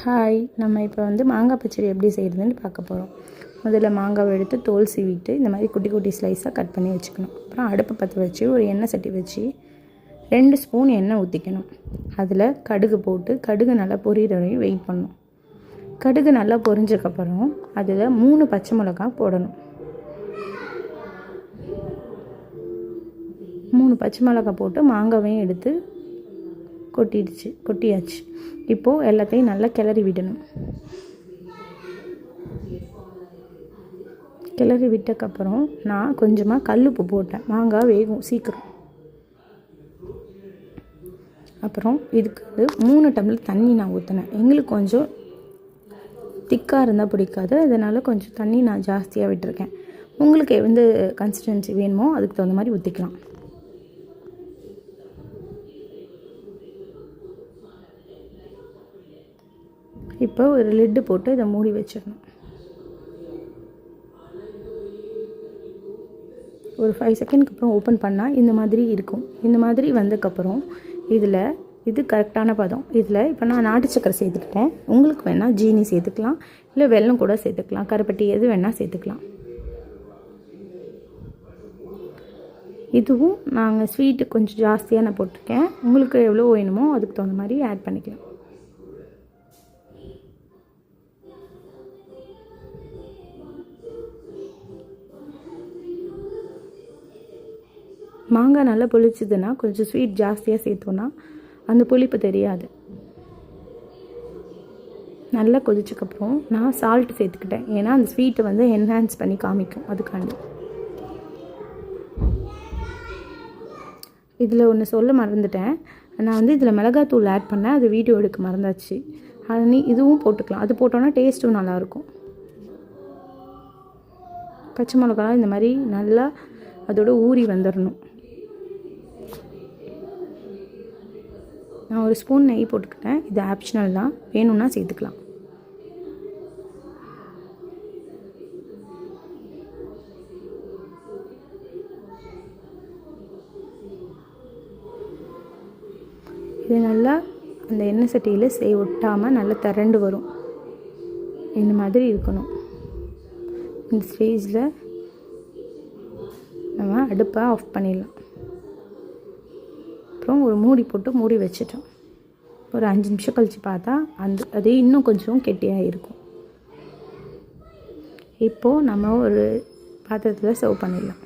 Hi, நம்ம இப்போ மாங்காய் பச்சடி எப்படி செய்கிறதுன்னு பார்க்க போகிறோம். முதல்ல மாங்காவை எடுத்து தோல் சீவிட்டு இந்த மாதிரி குட்டி குட்டி ஸ்லைஸாக கட் பண்ணி வச்சுக்கணும். அப்புறம் அடுப்பை பற்ற வச்சு ஒரு எண்ணெய் சட்டி வச்சு 2 ஸ்பூன் எண்ணெய் ஊற்றிக்கணும். அதில் கடுகு போட்டு கடுகு நல்லா பொரியிற வரையும் வெயிட் பண்ணணும். கடுகு நல்லா பொரிஞ்சதுக்கப்புறம் அதில் 3 பச்சை மிளகாய் போடணும். 3 பச்சை மிளகாய் போட்டு மாங்காவையும் எடுத்து கொட்டியாச்சு. இப்போது எல்லாத்தையும் நல்லா கிளறி விடணும். கிளறி விட்டக்கப்புறம் நான் கொஞ்சமாக கல்லுப்பு போட்டேன். மாங்காய் வேகும் சீக்கிரம். அப்புறம் இதுக்கு 3 டம்ளர் தண்ணி நான் ஊற்றினேன். எங்களுக்கு கொஞ்சம் திக்காக இருந்தால் பிடிக்காது, அதனால் கொஞ்சம் தண்ணி நான் ஜாஸ்தியாக விட்டுருக்கேன். உங்களுக்கு எந்த கன்சிஸ்டன்சி வேணுமோ அதுக்கு தகுந்த மாதிரி ஊற்றிக்கலாம். இப்போ ஒரு லிட்டு போட்டு இதை மூடி வச்சிடணும். ஒரு 5 செகண்ட்க்கு அப்புறம் ஓப்பன் பண்ணால் இந்த மாதிரி இருக்கும். இந்த மாதிரி வந்ததுக்கப்புறம் இது கரெக்டான பதம். இதில் இப்போ நான் நாட்டு சக்கரை சேர்த்துக்கிட்டேன். உங்களுக்கு வேணால் ஜீனி சேர்த்துக்கலாம், இல்லை வெல்லம் கூட சேர்த்துக்கலாம், கருப்பட்டி எது வேணால் சேர்த்துக்கலாம். இதுவும் நாங்கள் ஸ்வீட்டு கொஞ்சம் ஜாஸ்தியாக நான் போட்டிருக்கேன். உங்களுக்கு எவ்வளோ வேணுமோ அதுக்கு தகுந்த மாதிரி ஆட் பண்ணிக்கலாம். மாங்காய் நல்லா புளிச்சதுன்னா கொஞ்சம் ஸ்வீட் ஜாஸ்தியாக சேர்த்தோன்னா அந்த புளிப்பு தெரியாது. நல்லா கொதிச்சக்கப்புறம் நான் சால்ட் சேர்த்துக்கிட்டேன். ஏன்னா அந்த ஸ்வீட்டை என்ஹான்ஸ் பண்ணி காமிக்கும், அதுக்காண்டி. இதில் ஒன்று சொல்ல மறந்துட்டேன். நான் இதில் மிளகாத்தூள் ஆட் பண்ணேன், அது வீடியோ எடுக்க மறந்தாச்சு. இதுவும் போட்டுக்கலாம். அது போட்டோன்னா டேஸ்ட்டும் நல்லாயிருக்கும். பச்சை மிளகாலாம் இந்த மாதிரி நல்லா அதோட ஊறி வந்துடணும். நான் ஒரு ஸ்பூன் நெய் போட்டுக்கிட்டேன். இது ஆப்ஷனல் தான், வேணும்னா சேர்த்துக்கலாம். இது நல்லா அந்த எண்ணெய் சட்டியில் ஒட்டாமல் நல்லா திரண்டு வரும். இந்த மாதிரி இருக்கணும். இந்த ஸ்டேஜில் நம்ம அடுப்பை ஆஃப் பண்ணிடலாம். அப்புறம் ஒரு மூடி போட்டு மூடி வச்சிட்டோம். ஒரு 5 நிமிஷம் கழித்து பார்த்தா அது இன்னும் கொஞ்சம் கெட்டியாக இருக்கும். இப்போது நம்ம ஒரு பாத்திரத்தில் சர்வ் பண்ணிடலாம்.